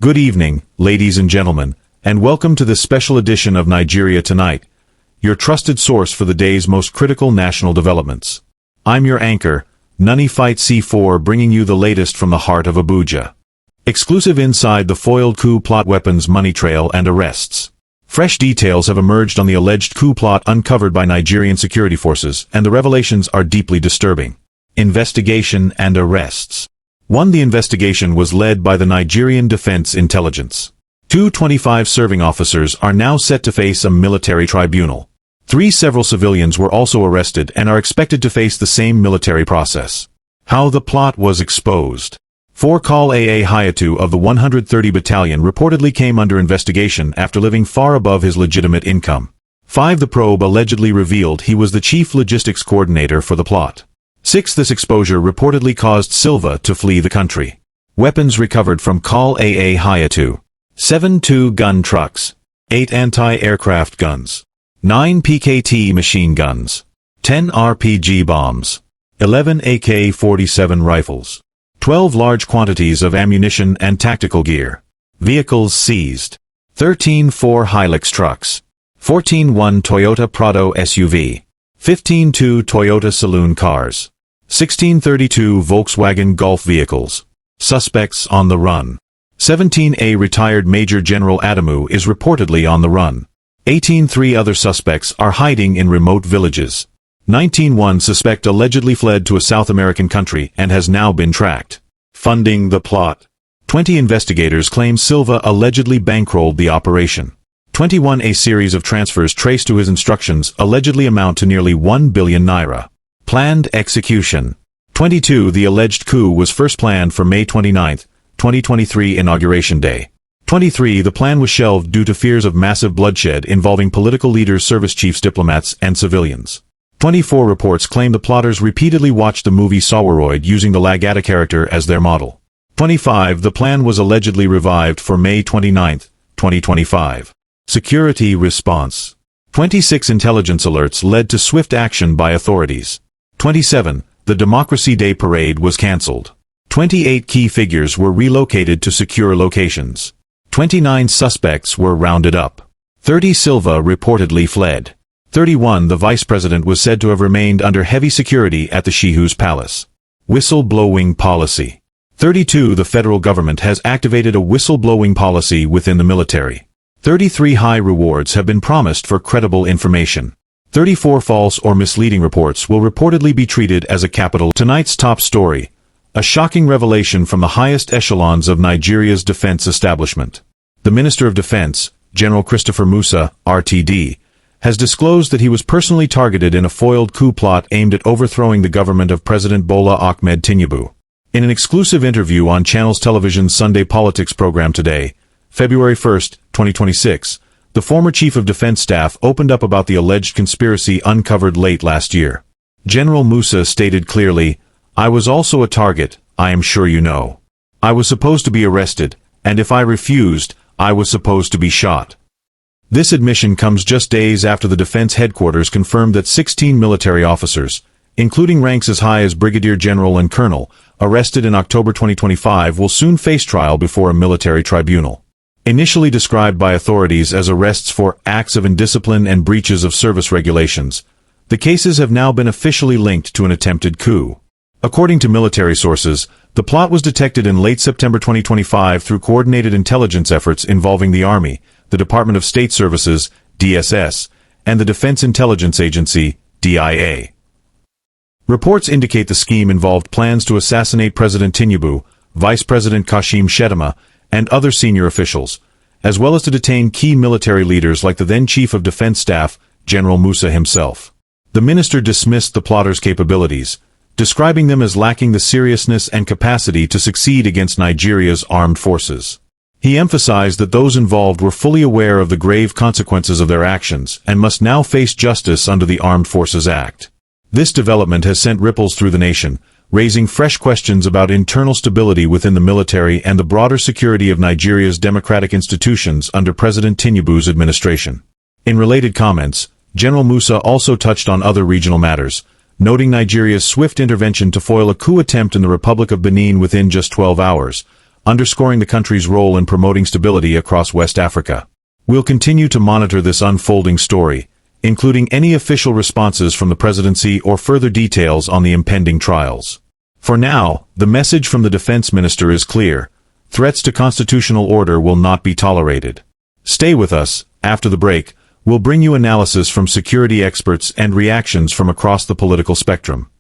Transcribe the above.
Good evening, ladies and gentlemen, and welcome to this special edition of Nigeria Tonight, your trusted source for the day's most critical national developments. I'm your anchor, Nunny Fight C4, bringing you the latest from the heart of Abuja. Exclusive inside the foiled coup plot, weapons, money trail, and arrests. Fresh details have emerged on the alleged coup plot uncovered by Nigerian security forces, and the revelations are deeply disturbing. Investigation and arrests. 1. The investigation was led by the Nigerian Defense Intelligence. 2. 25 serving officers are now set to face a military tribunal. 3. Several civilians were also arrested and are expected to face the same military process. How the plot was exposed. 4. Col AA Hayatu of the 130 Battalion reportedly came under investigation after living far above his legitimate income. 5. The probe allegedly revealed he was the chief logistics coordinator for the plot. 6. This exposure reportedly caused Silva to flee the country. Weapons recovered from Col AA Hayatu. 7. 2 gun trucks. 8 anti-aircraft guns. 9 PKT machine guns. 10 RPG bombs. 11 AK-47 rifles. 12 large quantities of ammunition and tactical gear. Vehicles seized. 13 4 Hilux trucks. 14 1 Toyota Prado SUV. 15 2 Toyota saloon cars. 1632 Volkswagen Golf vehicles. Suspects on the run. 17 A retired Major General Adamu is reportedly on the run. 18 3 other suspects are hiding in remote villages. 19 1 suspect allegedly fled to a South American country and has now been tracked. Funding the plot. 20 investigators claim Silva allegedly bankrolled the operation. 21 A series of transfers traced to his instructions allegedly amount to nearly 1 billion naira. Planned execution. 22 The alleged coup was first planned for May 29, 2023 Inauguration Day. 23 The plan was shelved due to fears of massive bloodshed involving political leaders, service chiefs, diplomats, and civilians. 24 Reports claim the plotters repeatedly watched the movie Sawaroid using the Lagata character as their model. 25 The plan was allegedly revived for May 29, 2025. Security response. 26 Intelligence alerts led to swift action by authorities. 27 The Democracy Day parade was cancelled. 28 Key figures were relocated to secure locations. 29 suspects were rounded up. 30 Silva reportedly fled. 31 The vice president was said to have remained under heavy security at the Shehu's palace. Whistleblowing policy. 32 The federal government has activated a whistleblowing policy within the military. 33 High rewards have been promised for credible information. 34 False or misleading reports will reportedly be treated as a capital. Tonight's top story. A shocking revelation from the highest echelons of Nigeria's defense establishment. The Minister of Defense, General Christopher Musa, RTD, has disclosed that he was personally targeted in a foiled coup plot aimed at overthrowing the government of President Bola Ahmed Tinubu. In an exclusive interview on Channels Television's Sunday Politics program today, February 1, 2026, the former Chief of Defense Staff opened up about the alleged conspiracy uncovered late last year. General Musa stated clearly, "I was also a target, I am sure you know. I was supposed to be arrested, and if I refused, I was supposed to be shot." This admission comes just days after the defense headquarters confirmed that 16 military officers, including ranks as high as Brigadier General and Colonel, arrested in October 2025 will soon face trial before a military tribunal. Initially described by authorities as arrests for acts of indiscipline and breaches of service regulations, the cases have now been officially linked to an attempted coup. According to military sources, the plot was detected in late September 2025 through coordinated intelligence efforts involving the Army, the Department of State Services, DSS, and the Defense Intelligence Agency, DIA. Reports indicate the scheme involved plans to assassinate President Tinubu, Vice President Kashim Shettima, and other senior officials, as well as to detain key military leaders like the then Chief of Defense Staff, General Musa himself. The minister dismissed the plotters' capabilities, describing them as lacking the seriousness and capacity to succeed against Nigeria's armed forces. He emphasized that those involved were fully aware of the grave consequences of their actions and must now face justice under the Armed Forces Act. This development has sent ripples through the nation, raising fresh questions about internal stability within the military and the broader security of Nigeria's democratic institutions under President Tinubu's administration. In related comments, General Musa also touched on other regional matters, noting Nigeria's swift intervention to foil a coup attempt in the Republic of Benin within just 12 hours, underscoring the country's role in promoting stability across West Africa. We'll continue to monitor this unfolding story, including any official responses from the presidency or further details on the impending trials. For now, the message from the defense minister is clear: threats to constitutional order will not be tolerated. Stay with us. After the break, we'll bring you analysis from security experts and reactions from across the political spectrum.